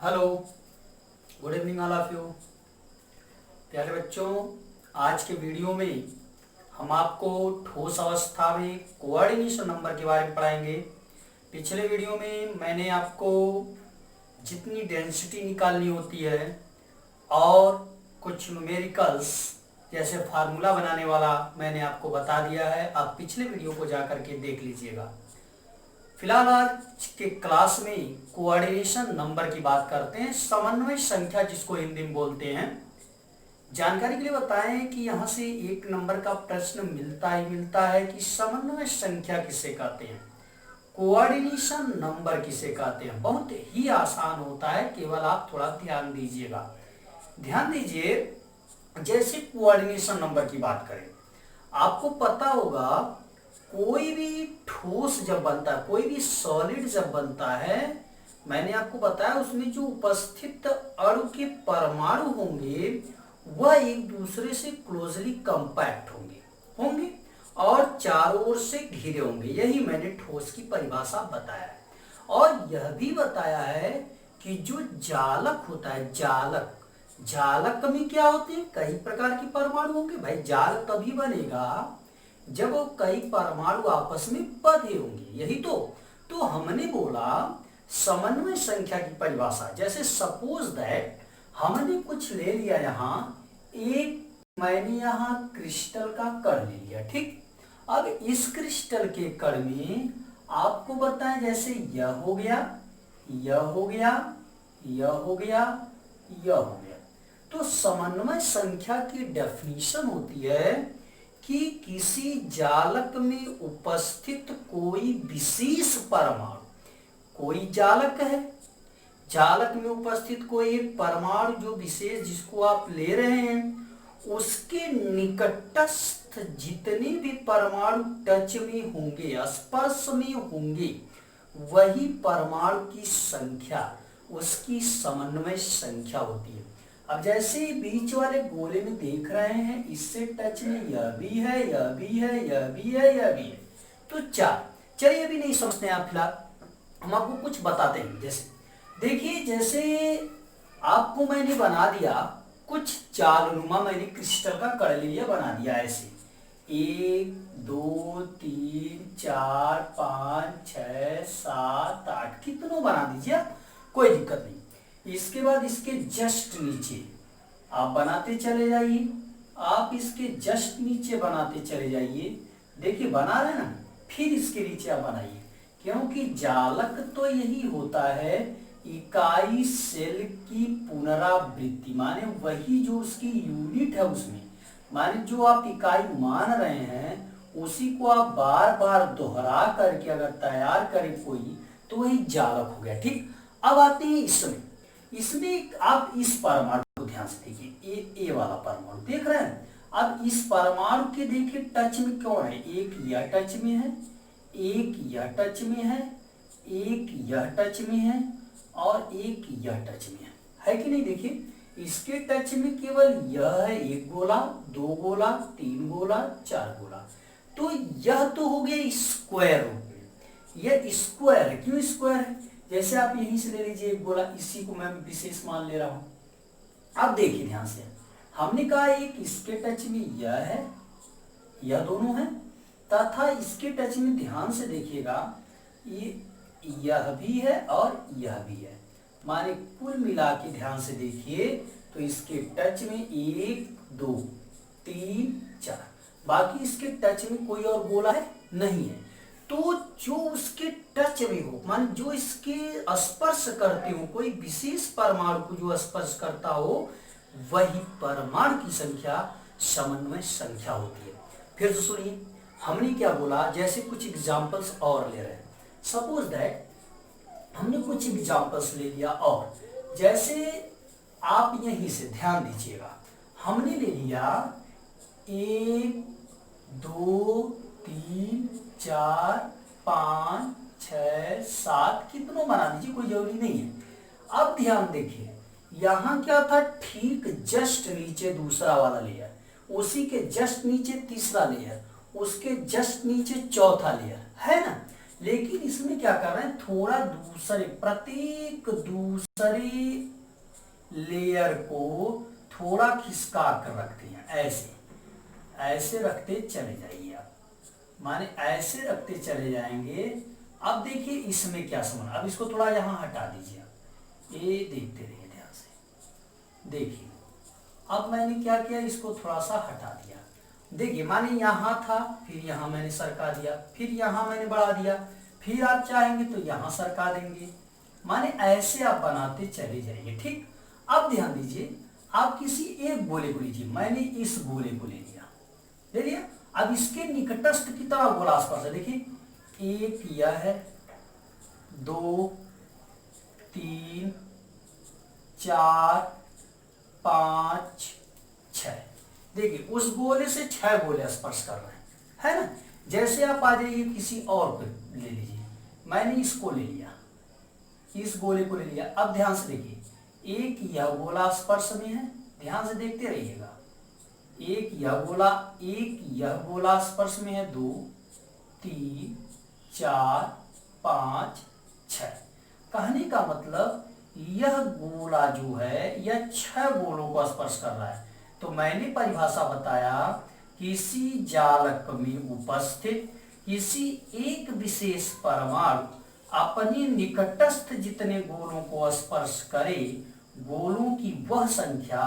Hello, good evening all of you. प्यारे बच्चों, आज के वीडियो में हम आपको ठोस अवस्था में कोऑर्डिनेशन नंबर के बारे में पढ़ाएंगे। पिछले वीडियो में मैंने आपको जितनी डेंसिटी निकालनी होती है और कुछ न्यूमेरिकल्स जैसे फार्मूला बनाने वाला मैंने आपको बता दिया है। आप पिछले वीडियो को जा करके देख लीजिएगा। फिलहाल आज के क्लास में कोऑर्डिनेशन नंबर की बात करते हैं, समन्वय संख्या जिसको हिंदी में बोलते हैं। जानकारी के लिए बताएं कि यहाँ से एक नंबर का प्रश्न मिलता ही मिलता है कि समन्वय संख्या किसे कहते हैं, कोऑर्डिनेशन नंबर किसे कहते हैं। बहुत ही आसान होता है, केवल आप थोड़ा ध्यान दीजिएगा। ध्यान दीजिए, जैसे कोऑर्डिनेशन नंबर की बात करें, आपको पता होगा कोई भी ठोस जब बनता है, कोई भी सॉलिड जब बनता है, मैंने आपको बताया उसमें जो उपस्थित अणु के परमाणु होंगे वह एक दूसरे से क्लोजली कंपैक्ट होंगे और चारों ओर से घिरे होंगे। यही मैंने ठोस की परिभाषा बताया है। और यह भी बताया है कि जो जालक होता है, जालक में क्या होते हैं, कई प्रकार के परमाणु होंगे। भाई जाल तभी बनेगा जब वो कई परमाणु आपस में बंधे होंगे, यही तो हमने बोला समन्वय संख्या की परिभाषा। जैसे सपोज दैट हमने कुछ ले लिया, मैंने यहाँ क्रिस्टल का कण ले लिया, ठीक। अब इस क्रिस्टल के कण में आपको बताएं, जैसे यह हो गया, यह हो गया, यह हो गया, यह हो गया। तो समन्वय संख्या की डेफिनेशन होती है कि किसी जालक में उपस्थित कोई विशेष परमाणु, कोई जालक है, जालक में उपस्थित कोई एक परमाणु जो विशेष जिसको आप ले रहे हैं, उसके निकटस्थ जितने भी परमाणु टच में होंगे, स्पर्श में होंगे, वही परमाणु की संख्या उसकी समन्वय संख्या होती है। अब जैसे बीच वाले गोले में देख रहे हैं, इससे टच में यह भी है, यह भी है, यह भी है, यह भी है, तो चार। चलिए अभी नहीं समझते हैं आप, फिलहाल हम आपको कुछ बताते हैं। जैसे देखिए, जैसे आपको मैंने बना दिया कुछ जालनुमा, मैंने क्रिस्टल का कण ले लिया, बना दिया ऐसे 1 2 3 4 5 6 7 8, कितनों बना दीजिए, कोई दिक्कत नहीं। इसके बाद इसके जस्ट नीचे आप बनाते चले जाइए, आप इसके जस्ट नीचे बनाते चले जाइए। देखिए बना रहे ना, फिर इसके नीचे आप बनाइए, क्योंकि जालक तो यही होता है, इकाई सेल की पुनरावृत्ति, माने वही जो उसकी यूनिट है, उसमें माने जो आप इकाई मान रहे हैं उसी को आप बार बार दोहरा करके अगर तैयार करें कोई, तो वही जालक हो गया, ठीक। अब आते हैं इसमें आप इस परमाणु को ध्यान से देखिए, ए वाला परमाणु देख रहे हैं। अब इस परमाणु के देखिए टच में कौन है, एक यह टच में है, एक यह टच में है, एक यह टच में है और एक यह टच में है कि नहीं। देखिए इसके टच में केवल यह है, एक गोला, दो गोला, तीन गोला, चार गोला। तो यह तो हो गया स्क्वायर हो गया, यह स्क्वायर है। क्यों स्क्वायर है, जैसे आप यहीं से ले लीजिए एक गोला, इसी को मैं विशेष मान ले रहा हूं। अब देखिए ध्यान से, हमने कहा एक इसके टच में यह है, यह दोनों है, तथा इसके टच में ध्यान से देखिएगा यह भी है और यह भी है। माने कुल मिला के ध्यान से देखिए तो इसके टच में 1 2 3 4, बाकी इसके टच में कोई और गोला है नहीं है। तो जो उसके टच में हो, मान जो इसके स्पर्श करते हो, कोई विशेष परमाणु को जो स्पर्श करता हो, वही परमाणु की संख्या समन्वय संख्या होती है। फिर तो सुनिए हमने क्या बोला, जैसे कुछ एग्जांपल्स और ले रहे हैं। सपोज दैट हमने कुछ एग्जांपल्स ले लिया, और जैसे आप यहीं से ध्यान दीजिएगा, हमने ले लिया 1 2 3 4 5 6 7, कितनों बना दीजिए, कोई जरूरी नहीं है। अब ध्यान देखिए, यहां क्या था, ठीक जस्ट नीचे दूसरा वाला लेयर, उसी के जस्ट नीचे तीसरा लेयर, उसके जस्ट नीचे चौथा लेयर है ना। लेकिन इसमें क्या कर रहे हैं, थोड़ा दूसरे, प्रत्येक दूसरे लेयर को थोड़ा खिसका कर रखते हैं, ऐसे ऐसे रखते चले जाइए आप, माने ऐसे रखते चले जाएंगे। अब देखिए इसमें क्या समझ, अब इसको थोड़ा यहां हटा दीजिए, ये देखते रहिए ध्यान से। देखिए अब मैंने क्या किया, इसको थोड़ा सा हटा दिया। देखिए माने यहां था, फिर यहां मैंने सरका दिया, फिर यहां मैंने बढ़ा दिया, फिर आप चाहेंगे तो यहां सरका देंगे, माने ऐसे आप बनाते चले जाइए। ठीक, अब ध्यान दीजिए, आप किसी एक गोले को लीजिए, मैंने इस गोले को ले लिया। अब इसके निकटस्थ की तरह गोला आसपास है, देखिए एक यह है, 2 3 4 5 6, देखिए उस गोले से 6 गोले स्पर्श कर रहे हैं, है ना। जैसे आप आ जाइए किसी और को ले लीजिए, मैंने इसको ले लिया, इस गोले को ले लिया। अब ध्यान से देखिए, एक यह गोला स्पर्श में है, ध्यान से देखते रहिएगा, एक यह गोला स्पर्श में है, 2 3 4 5 6। कहने का मतलब यह गोला जो है यह 6 गोलों को स्पर्श कर रहा है। तो मैंने परिभाषा बताया, किसी जालक में उपस्थित किसी एक विशेष परमाणु अपने निकटस्थ जितने गोलों को स्पर्श करे, गोलों की वह संख्या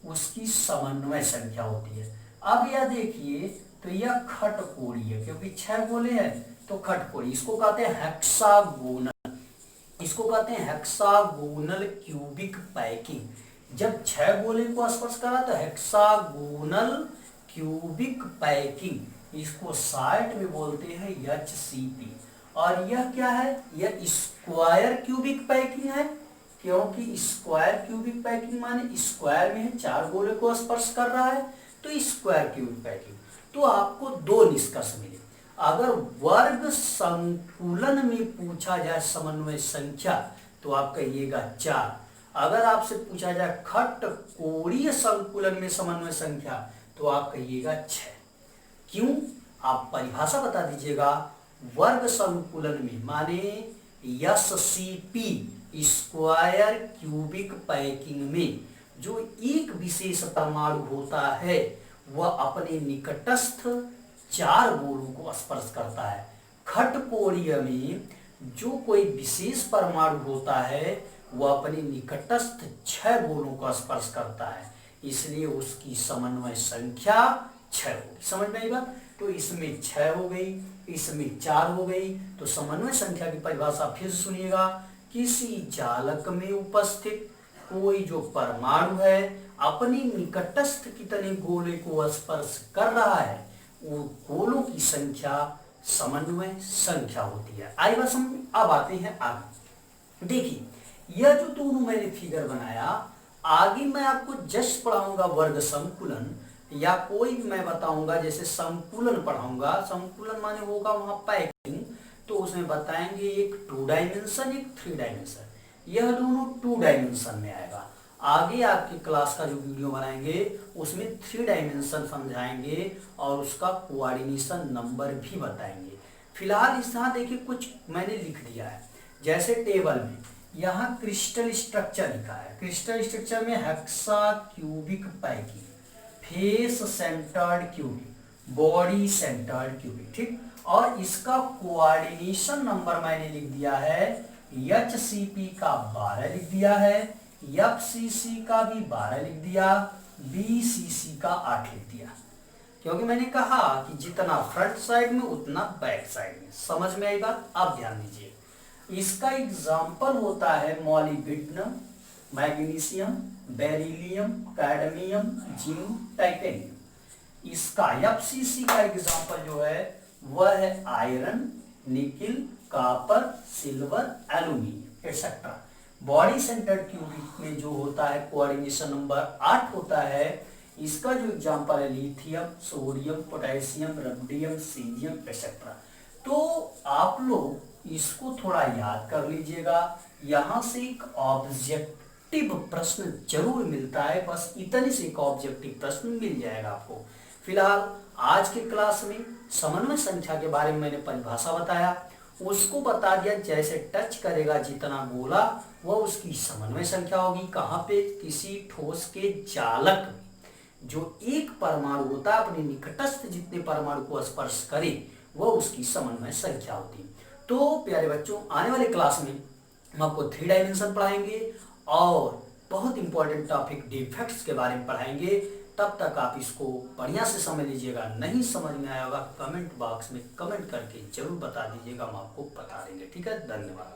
उसकी समन्वय संख्या होती है। अब यह देखिए, तो यह खटकोणी है, क्योंकि 6 गोले हैं तो खटकोणी, इसको कहते हैं हेक्सागोनल, इसको कहते हैं हेक्सागोनल क्यूबिक पैकिंग। जब 6 गोले को स्पर्श करा तो हेक्सागोनल क्यूबिक पैकिंग, इसको शार्ट में बोलते हैं HCP। और यह क्या है, यह स्क्वायर क्यूबिक पैकिंग है, क्योंकि स्क्वायर क्यूबिक पैकिंग माने स्क्वायर में 4 गोले को स्पर्श कर रहा है, तो स्क्वायर क्यूबिक पैकिंग। तो आपको 2 निष्कर्ष मिले। अगर वर्ग संकुलन में पूछा जाए समन्वय संख्या तो आप कहिएगा 4, अगर आपसे पूछा जाए खटकोणीय संकुलन में समन्वय संख्या तो आप कहिएगा 6। क्यों, आप परिभाषा बता दीजिएगा। वर्ग संकुलन में माने SCP स्क्वायर क्यूबिक पैकिंग में जो एक विशेष परमाणु होता है वह अपने निकटस्थ 4 गोलों को स्पर्श करता है। खटकोणीय में जो कोई विशेष परमाणु होता है वह अपने निकटस्थ 6 गोलों का स्पर्श करता है, इसलिए उसकी समन्वय संख्या 6 होगी। समझ में आई बात। तो इसमें 6 हो गई, इसमें 4 हो गई। तो समन्वय संख्या की परिभाषा फिर से सुनिएगा, किसी जालक में उपस्थित कोई जो परमाणु है अपने निकटस्थ कितने गोले को स्पर्श कर रहा है, वो गोलों की संख्या समन्वय संख्या होती है। आई बात समझ। अब आते हैं आगे। देखिए यह जो दोनों मैंने फिगर बनाया, आगे मैं आपको जस्ट पढ़ाऊंगा वर्ग संकुलन, या कोई भी मैं बताऊंगा जैसे संकुलन पढ़ाऊंगा। संकुलन माने होगा वहां पैकिंग, तो उसमें बताएंगे एक 2 डायमेंशन, एक 3 डायमेंशन। यह दोनों 2 डायमेंशन में आएगा। आगे आपकी क्लास का जो वीडियो बनाएंगे उसमें 3 डायमेंशन समझाएंगे और उसका कोऑर्डिनेशन नंबर भी बताएंगे। फिलहाल इस तरह देखिए कुछ मैंने लिख दिया है, जैसे टेबल में यहाँ क्रिस्टल स्ट्रक्चर लिखा है। क्रिस्टल स्ट्रक्चर में hexa cubic packing, face centred cubic, body centred cubic, ठीक। और इसका कोऑर्डिनेशन नंबर मैंने लिख दिया है, HCP का 12 लिख दिया है, FCC का भी 12 लिख दिया, BCC का 8 लिख दिया, क्योंकि मैंने कहा कि जितना फ्रंट साइड में उतना बैक साइड में। समझ में आई बात। अब ध्यान दीजिए, इसका एग्जाम्पल होता है molybdenum, magnesium, beryllium, cadmium, zinc, titanium. इसका FCC का एग्जाम्पल जो है वह है iron, nickel, copper, silver, aluminium etcetera. Body centred cubic में जो होता है कोऑर्डिनेशन नंबर 8 होता है। इसका जो एग्जाम्पल है lithium, sodium, potassium, rubidium, caesium etcetera. तो आप लोग इसको थोड़ा याद कर लीजिएगा, यहां से एक ऑब्जेक्टिव प्रश्न जरूर मिलता है, बस इतने से एक ऑब्जेक्टिव प्रश्न मिल जाएगा आपको। फिलहाल आज के क्लास में समन्वय संख्या के बारे में मैंने परिभाषा बताया, उसको बता दिया, जैसे टच करेगा जितना गोला वह उसकी समन्वय संख्या होगी। कहाँ पे? किसी ठोस के जालक में जो एक परमाणु होता है अपने निकटस्थ जितने परमाणु को स्पर्श करे वह उसकी समन्वय संख्या होती है। तो प्यारे बच्चों, आने वाले क्लास में हम आपको 3 डायमेंशन पढ़ाएंगे और बहुत इंपॉर्टेंट टॉपिक डिफेक्ट्स के बारे में पढ़ाएंगे। तब तक आप इसको बढ़िया से समझ लीजिएगा। नहीं समझ में आया होगा कमेंट बॉक्स में कमेंट करके जरूर बता दीजिएगा, हम आपको बता देंगे। ठीक है, धन्यवाद।